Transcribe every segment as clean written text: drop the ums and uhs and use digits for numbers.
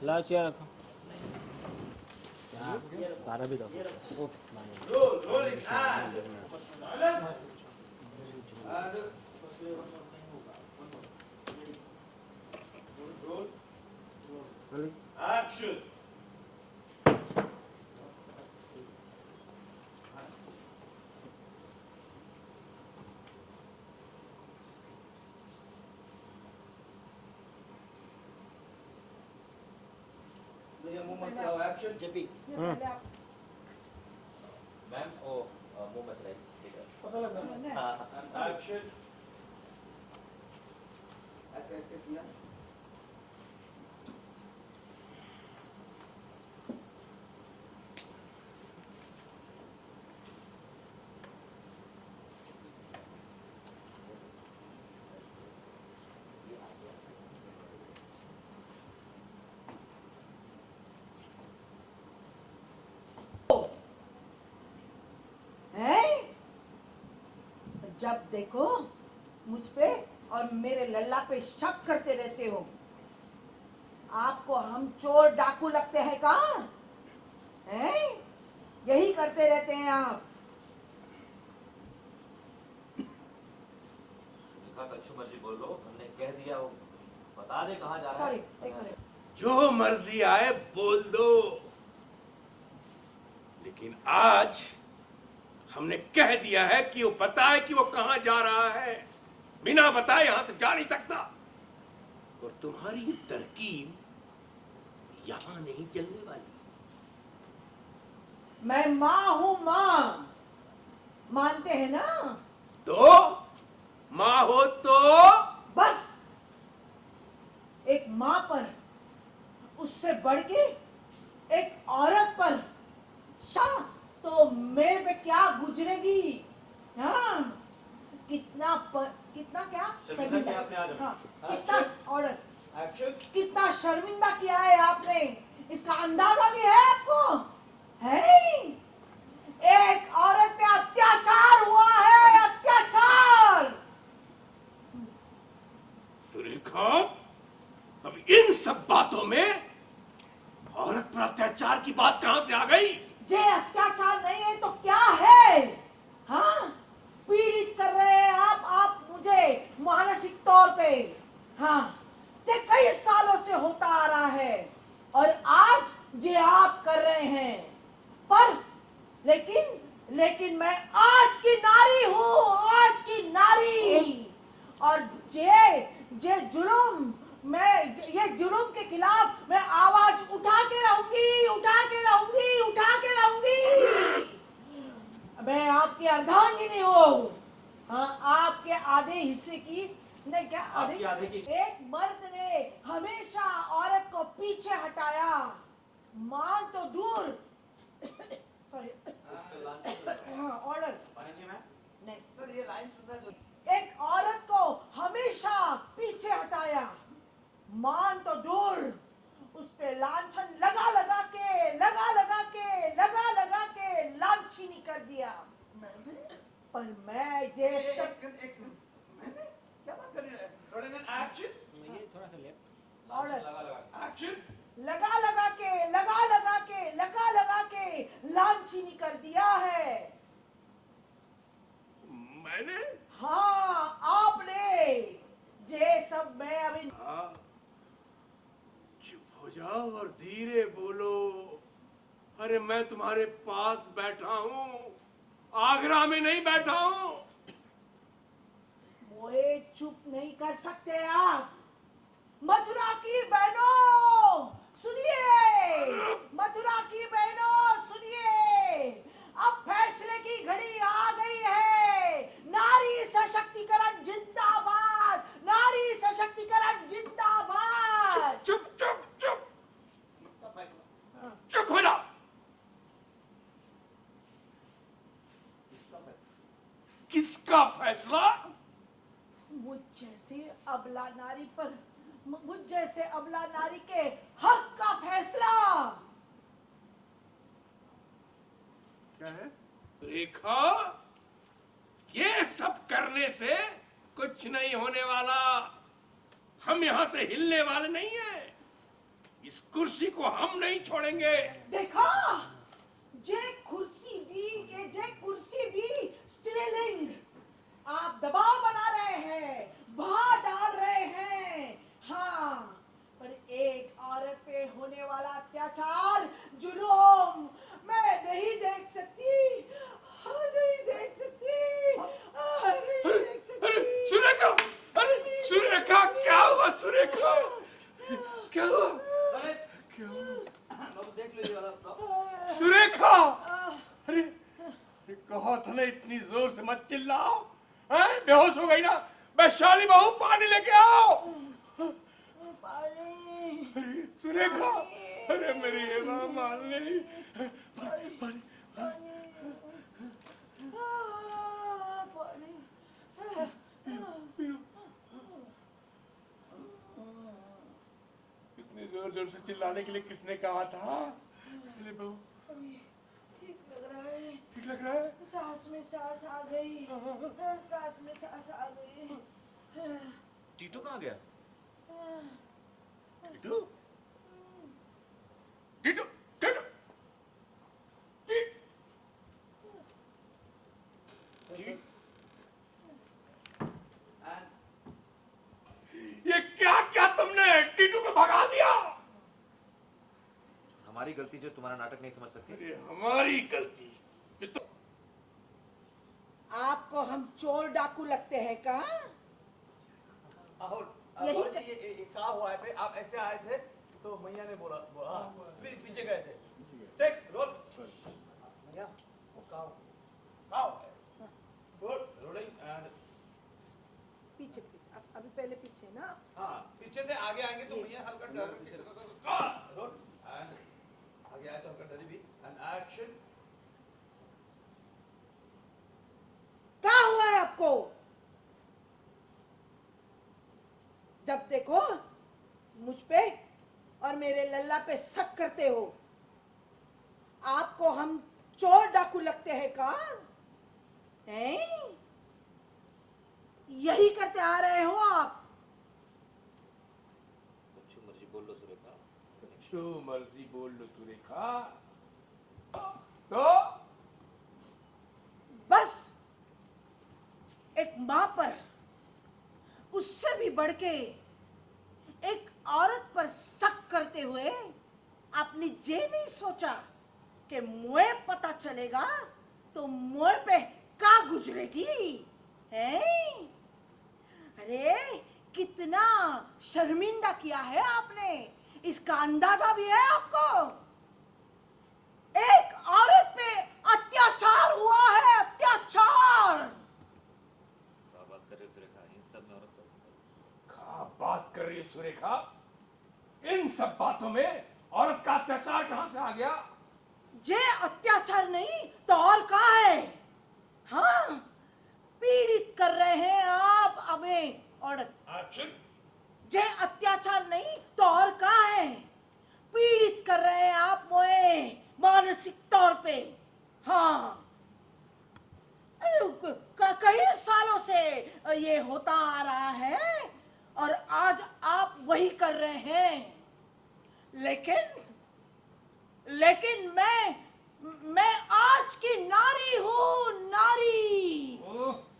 ला chair रखो। 12 भी दो। Action. Action. जेपी मैम ओ मुंह बच रही ठीक है हाँ Action. ऐसे किया जब देखो मुझ पे और मेरे लल्ला पे शक करते रहते हो। आपको हम चोर डाकू लगते हैं का? हैं? यही करते रहते हैं आप। कच्छु मर्जी बोल लो हमने कह दिया वो बता दे कहाँ जा रहा सॉरी है एक मिनट। जो मर्जी आए बोल दो, लेकिन आज हमने कह दिया है कि वो पता है कि वो कहां जा रहा है। बिना बताए यहां से जा नहीं सकता। और तुम्हारी ये तरकीब यहां नहीं चलने वाली। मैं माँ हूँ माँ, मानते हैं ना? तो मां हो तो बस एक माँ पर, उससे बढ़ के एक औरत पर शाह तो मेरे पे क्या गुजरेगी? हाँ, कितना क्या शर्मिंदा किया आपने आज हमें। हाँ, कितना औरत, एक्शन। कितना शर्मिंदा किया है आपने, इसका अंदाजा भी है आपको? है? एक औरत पे अत्याचार हुआ है, अत्याचार। सुरेखा, अब इन सब बातों में औरत पर अत्याचार की बात कहां से आ गई? जे अत्याचार नहीं है तो क्या है? हाँ, पीड़ित कर रहे हैं आप मुझे मानसिक तौर पे। हाँ, जे कई सालों से होता आ रहा है और आज जे आप कर रहे हैं। पर लेकिन मैं आज की नारी हूँ, आज की नारी। और जे जुल्म, मैं ये जुल्म के खिलाफ मैं आवाज उठा के रहूंगी, उठा के रहूंगी, उठा के रहूंगी। मैं आपकी अर्धांगिनी हूँ। हाँ, आपके आधे हिस्से की नहीं, क्या आपकी आधे की? एक मर्द ने हमेशा औरत को पीछे हटाया, मान तो दूर। सॉरी, हाँ, ऑर्डर नहीं सर ये लाइन सुनना जो एक औरत को हमेशा पीछे हटाया, मान तो दूर, उस पे लांछन लगा लगा के लांछनी कर दिया। पर मैं ये सब मैंने क्या बात कर रही है? एक्शन। ये थोड़ा सा लेफ्ट। औरत लगा एक्शन। लगा के लांछनी कर दिया है। मैंने? हाँ, आपने। ये सब मैं अभी हाँ, चुप हो जाओ और धीरे बोलो। अरे मैं तुम्हारे पास बैठा हूँ, आगरा में नहीं बैठा हूँ। मोए चुप नहीं कर सकते आप। मथुरा की बहनों सुनिए, मथुरा की बहनों सुनिए, अब फैसले की घड़ी आ गई है। नारी सशक्तिकरण जिंदाबाद, नारी सशक्तिकरण जिंदाबाद। चुप चुप चुप इसका फैसला चुप हो जाओ। किसका फैसला? मुझ जैसे अबला नारी पर, मुझ जैसे अबला नारी के हक का फैसला। क्या है? रेखा, ये सब करने से कुछ नहीं होने वाला। हम यहां से हिलने वाले नहीं हैं। इस कुर्सी को हम नहीं छोड़ेंगे। देखा, जे कुर्सी भी स्त्रीलिंग। आप दबाव बना रहे हैं, बाहर डाल रहे हैं। हाँ, पर एक औरत पे होने वाला अत्याचार, जुलूम मैं नहीं देख सकती। हाँ, नहीं देख सकती। हाँ, नहीं देख सकती। अरे सुरेखा, अरे सुरेखा, क्या हुआ सुरेखा? क्या हुआ? अरे क्या हुआ? बाबू देख लो ये वाला तो। सुरेखा, अरे कहा था ना इतनी जोर से मत चिल्लाओ। हैं? बेहोश हो गई ना? वैशाली बहू, पानी लेके आओ। पानी। अरे सुरेखा, अरे मेरी हेमा मालिनी, पानी। इतनी जोर जोर से चिल्लाने के लिए किसने कहा था? अरे बहू, अभी ठीक लग रहा है। ठीक लग रहा है? सांस में सांस आ गई। सांस में सांस आ गई। टीटू कहाँ गया? टीटू, टीटू, टीटू, ये क्या क्या तुमने टीटू को भगा दिया? हमारी गलती जो तुम्हारा नाटक नहीं समझ सकती। अरे हमारी गलती। ये तो आपको हम चोर डाकू लगते हैं का? यही यही ये कहा हुआ है पे आप ऐसे आए थे तो मैया ने बोला फिर पीछे गए थे। टेक रोल मैया वो काव रोल रोलिंग एंड पीछे पीछे, अभी पहले पीछे ना। हाँ पीछे थे, आगे आएंगे तो मैया हल्का डर रोल एंड आगे आए तो हल्का डरी भी एंड एक्शन। क्या हुआ है आपको? जब देखो मुझ पे और मेरे लल्ला पे शक करते हो। आपको हम चोर डाकू लगते हैं का? हैं? यही करते आ रहे हो आप? जो मर्जी बोल लो सुरेखा। जो मर्जी बोल लो सुरेखा। तो बस एक मां पर, उससे भी बढ़ के एक औरत पर शक करते हुए आपने ये नहीं सोचा कि मुझे पता चलेगा तो मुझे पे क्या गुजरेगी हैं? अरे कितना शर्मिंदा किया है आपने, इसका अंदाजा भी है आपको? एक औरत पे अत्याचार हुआ है, अत्याचार। क्या बात कर रहे हो सुरेखा? इन सब में औरत क्या बात कर रही है सुरेखा? इन सब बातों में औरत का अत्याचार कहां से आ गया? जे अत्याचार नहीं तो और क्या है? हाँ, पीड़ित कर रहे हैं आप हमें। और एक्शन। जे अत्याचार नहीं तो और क्या है? पीड़ित कर रहे हैं आप मुझे मानसिक तौर पे। हाँ, कई सालों से ये होता आ रहा है और आज आप वही कर रहे हैं। लेकिन मैं आज की नारी हूँ, नारी।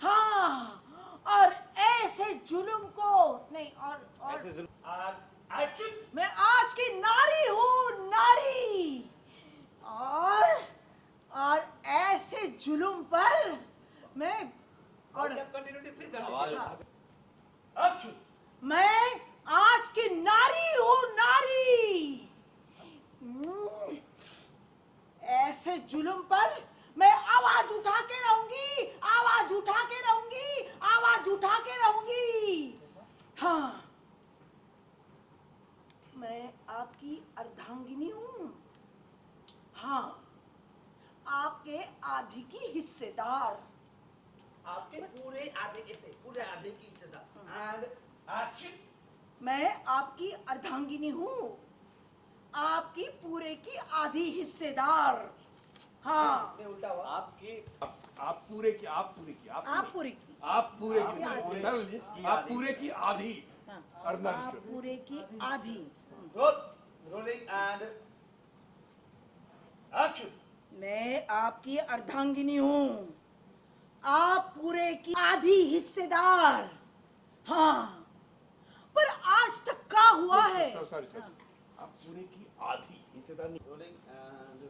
हाँ, और ऐसे जुल्म को नहीं और ऐसे एक्शन। मैं आज की नारी हूँ, नारी। और ऐसे जुल्म पर मैं और कंटिन्यूटी फिर कर आवाज एक्शन। मैं आज की नारी हूँ, नारी। ऐसे जुल्म पर मैं आवाज उठा के रहूंगी, आवाज उठा के रहूंगी, आवाज उठा के रहूंगी। हाँ, मैं आपकी अर्धांगिनी हूँ। हाँ, आपके आधी की हिस्सेदार। आपके पूरे आधे के से पूरे आधे की हिस्सेदार एंड एक्शन। मैं आपकी अर्धांगिनी हूँ, आपकी पूरे की आधी हिस्सेदार। हाँ, मैं उल्टा हुआ आपकी आप पूरे की आप पूरी की। आप पूरे आपकी की आधी। चल, आप पूरे की आधी। हाँ। आप पूरे की आधी। Role rolling and action. मैं आपकी अर्धांगिनी हूँ, आप पूरे की आधी हिस्सेदार। हाँ, पर आज तक क्या हुआ है? सॉरी आप पूरे की आधी हिस्सेदार नहीं। Rolling and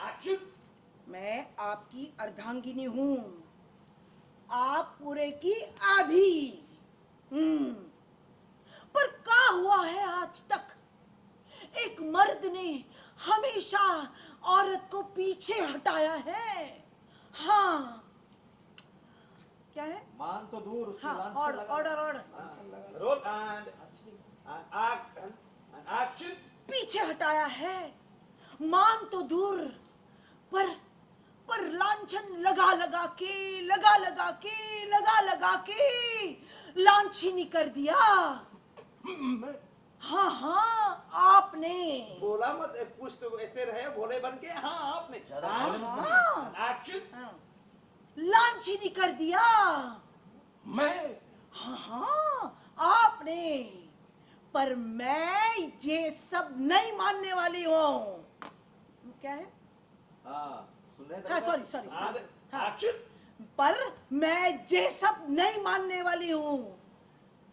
action. मैं आपकी अर्धांगिनी हूँ, आप पूरे की आधी। पर क्या हुआ है आज तक? एक मर्द ने हमेशा औरत को पीछे हटाया है। हाँ, क्या है? मान तो दूर उसके हाँ, लांछन ऑर्डर लगा। Order order. Roll and action. पीछे हटाया है, मान तो दूर, पर लांछन लगा लगा के लांछनी कर दिया। हाँ हाँ, आपने। बोला मत, कुछ तो ऐसे रहे भोले बन के। हाँ आपने। हाँ, एक्शन। लांछनी कर दिया। मैं हाँ हाँ, आपने। पर मैं ये सब नहीं मानने वाली हूँ। क्या है? हाँ सुन रहे हाँ, दरोगा? सॉरी। हाँ एक्शन। पर मैं ये सब नहीं मानने वाली हूँ।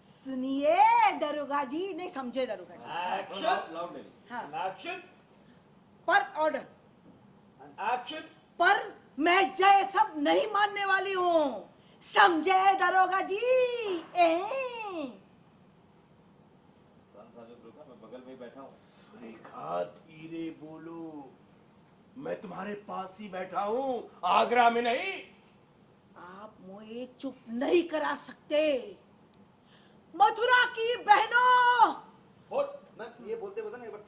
सुनिए दरोगा जी, नहीं समझे दरोगा जी। एक्शन। लाउड नहीं। हाँ, एक्शन पर ऑर्डर। एक्शन। पर मैं ये सब नहीं मानने वाली हूँ, समझे दरोगा जी? रुका, मैं बगल में ही बैठा हूँ। सुरेखा धीरे बोलो, मैं तुम्हारे पास ही बैठा हूँ, आगरा में नहीं। आप मुझे चुप नहीं करा सकते। मथुरा की बहनों, बोल मैं ये बोलते बता ना एक बार।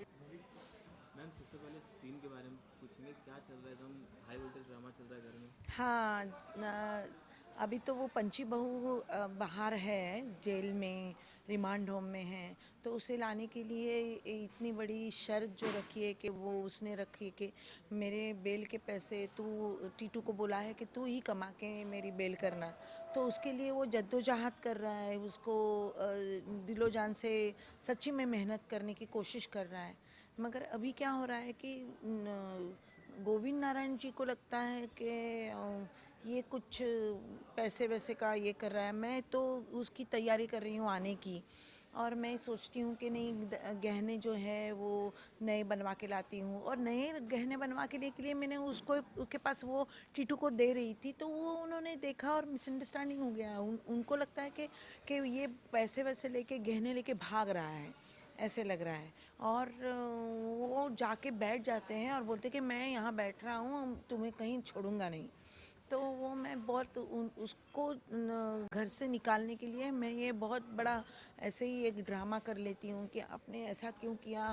मैम सबसे पहले सीन के बारे में पूछेंगे, क्या चल रहा है? एकदम हाई वोल्टेज ड्रामा चल रहा है घर में। हाँ, अभी तो वो पंची बहू बाहर है, जेल में, रिमांड होम में है। तो उसे लाने के लिए इतनी बड़ी शर्त जो रखी है कि वो उसने रखी है कि मेरे बेल के पैसे तू टीटू को बोला है कि तू ही कमा के मेरी बेल करना। तो उसके लिए वो जद्दोजहद कर रहा है, उसको दिलो जान से सच्ची में मेहनत करने की कोशिश कर रहा है। मगर अभी क्या हो रहा है कि गोविंद नारायण जी को लगता है कि ये कुछ पैसे वैसे का ये कर रहा है। मैं तो उसकी तैयारी कर रही हूँ आने की, और मैं सोचती हूँ कि नहीं, गहने जो है वो नए बनवा के लाती हूँ। और नए गहने बनवा के लिए मैंने उसके पास वो टीटू को दे रही थी, तो वो उन्होंने देखा और मिसअंडरस्टैंडिंग हो गया। उनको लगता है कि ये पैसे वैसे लेके गहने लेके भाग रहा है, ऐसे लग रहा है। और वो जाके बैठ जाते हैं और बोलते कि मैं यहाँ बैठ रहा हूँ, तुम्हें कहीं छोड़ूंगा नहीं। तो वो मैं बहुत उसको घर से निकालने के लिए मैं ये बहुत बड़ा ऐसे ही एक ड्रामा कर लेती हूँ कि आपने ऐसा क्यों किया,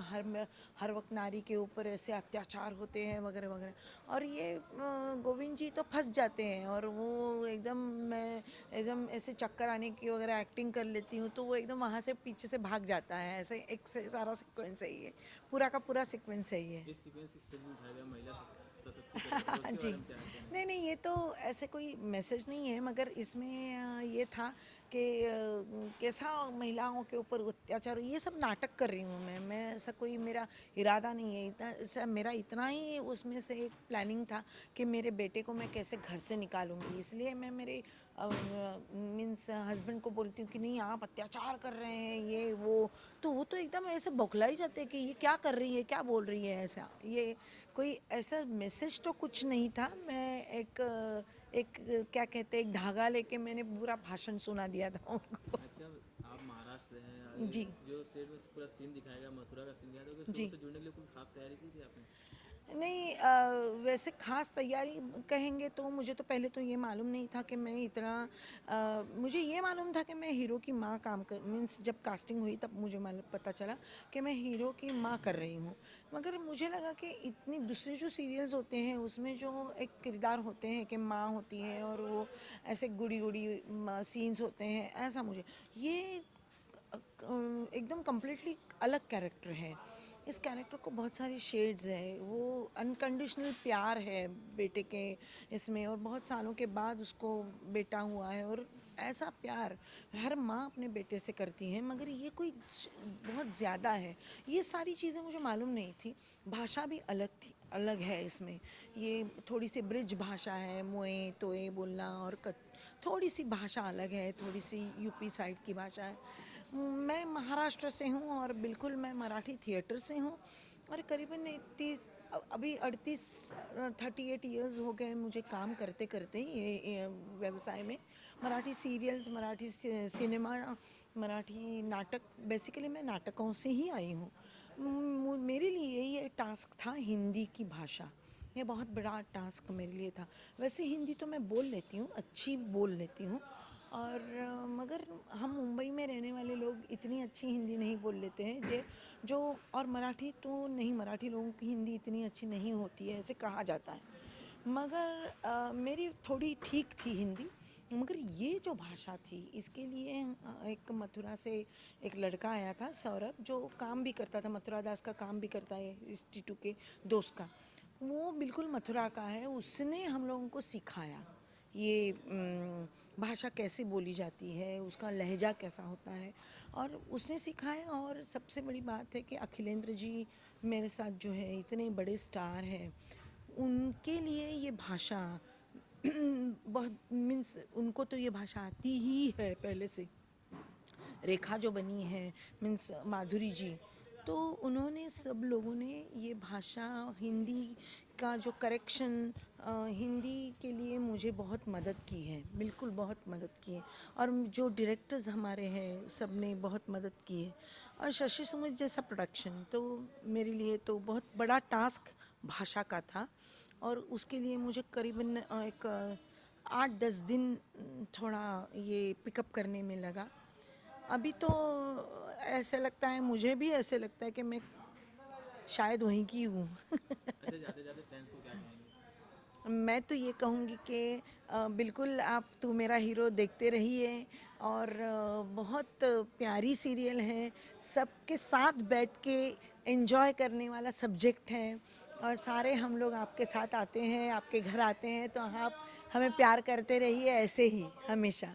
हर वक्त नारी के ऊपर ऐसे अत्याचार होते हैं वगैरह वगैरह। और ये गोविंद जी तो फंस जाते हैं, और वो मैं एकदम ऐसे चक्कर आने की वगैरह एक्टिंग कर लेती हूँ, तो वो एकदम वहाँ से पीछे से भाग जाता है। ऐसे एक से सारा सीक्वेंस है ये, पूरा का पूरा सीक्वेंस है ये। इस सीक्वेंस इस फिल्म में उठाया गया महिला सशक्तिकरण, उसके जी, बारे में क्या कहना है? नहीं ये तो ऐसे कोई मैसेज नहीं है, मगर इसमें ये था कि कैसा महिलाओं के ऊपर अत्याचार, ये सब नाटक कर रही हूँ मैं ऐसा कोई मेरा इरादा नहीं है। ऐसा मेरा इतना ही उसमें से एक प्लानिंग था कि मेरे बेटे को मैं कैसे घर से निकालूंगी। इसलिए मैं मेरे मीन्स हस्बैंड को बोलती हूँ कि नहीं आप अत्याचार कर रहे हैं ये वो, तो वो तो एकदम ऐसे बौखला ही जाते हैं कि ये क्या कर रही है, क्या बोल रही है। ऐसा ये कोई ऐसा मैसेज तो कुछ नहीं था। मैं एक क्या कहते हैं, एक धागा लेके मैंने पूरा भाषण सुना दिया था उनको। अच्छा, आप महाराष्ट्र से हैं। जी। जो सेट में पूरा सीन दिखाया गया, मथुरा का सीन दिखाया, तो उस जी। से जुड़ने के लिए कोई खास तैयारी की थी आपने? नहीं, वैसे ख़ास तैयारी कहेंगे तो मुझे तो पहले तो ये मालूम नहीं था कि मैं इतना मुझे ये मालूम था कि मैं हीरो की माँ काम कर, मीन्स जब कास्टिंग हुई तब मुझे मालूम पता चला कि मैं हीरो की माँ कर रही हूँ। मगर मुझे लगा कि इतनी दूसरे जो सीरियल्स होते हैं उसमें जो एक किरदार होते हैं कि माँ होती है और वो ऐसे गुड़ी गुड़ी सीन्स होते हैं, ऐसा मुझे ये एकदम कम्प्लीटली अलग कैरेक्टर है। इस कैरेक्टर को बहुत सारी शेड्स है, वो अनकंडीशनल प्यार है बेटे के इसमें, और बहुत सालों के बाद उसको बेटा हुआ है, और ऐसा प्यार हर माँ अपने बेटे से करती है, मगर ये कोई बहुत ज़्यादा है। ये सारी चीज़ें मुझे मालूम नहीं थी। भाषा भी अलग थी, अलग है इसमें। ये थोड़ी सी ब्रिज भाषा है, मोए तोए बोलना, और थोड़ी सी भाषा अलग है, थोड़ी सी यूपी साइड की भाषा है। मैं महाराष्ट्र से हूँ और बिल्कुल मैं मराठी थिएटर से हूँ, और करीबन 38 ईयर्स हो गए मुझे काम करते करते ये व्यवसाय में। मराठी सीरियल्स, मराठी सिनेमा, मराठी नाटक, बेसिकली मैं नाटकों से ही आई हूँ। मेरे लिए ये टास्क था हिंदी की भाषा, ये बहुत बड़ा टास्क मेरे लिए था। वैसे हिंदी तो मैं बोल लेती हूँ, अच्छी बोल लेती हूँ, और मगर हम मुंबई में रहने वाले लोग इतनी अच्छी हिंदी नहीं बोल लेते हैं जो और मराठी तो नहीं, मराठी लोगों की हिंदी इतनी अच्छी नहीं होती है, ऐसे कहा जाता है। मगर मेरी थोड़ी ठीक थी हिंदी, मगर ये जो भाषा थी इसके लिए एक मथुरा से एक लड़का आया था, सौरभ, जो काम भी करता था, मथुरा दास का काम भी करता है इस टीटू के दोस्त का। वो बिल्कुल मथुरा का है, उसने हम लोगों को सिखाया ये भाषा कैसे बोली जाती है, उसका लहजा कैसा होता है, और उसने सिखाया। और सबसे बड़ी बात है कि अखिलेंद्र जी मेरे साथ जो है, इतने बड़े स्टार हैं, उनके लिए ये भाषा बहुत मीन्स उनको तो ये भाषा आती ही है पहले से। रेखा जो बनी है मीन्स माधुरी जी, तो उन्होंने सब लोगों ने ये भाषा हिंदी का जो करेक्शन, हिंदी के लिए मुझे बहुत मदद की है, बिल्कुल बहुत मदद की है। और जो डायरेक्टर्स हमारे हैं सब ने बहुत मदद की है, और शशि सुमित जैसा प्रोडक्शन, तो मेरे लिए तो बहुत बड़ा टास्क भाषा का था। और उसके लिए मुझे करीबन एक 8-10 दिन थोड़ा ये पिकअप करने में लगा। अभी तो ऐसे लगता है, मुझे भी ऐसे लगता है कि मैं शायद वहीं की हूँ। अच्छा, जाते जाते फैंस को क्या कहेंगे? मैं तो ये कहूँगी कि बिल्कुल आप तो मेरा हीरो देखते रहिए, और बहुत प्यारी सीरियल है, सबके साथ बैठ के एंजॉय करने वाला सब्जेक्ट है, और सारे हम लोग आपके साथ आते हैं, आपके घर आते हैं, तो आप हमें प्यार करते रहिए ऐसे ही हमेशा।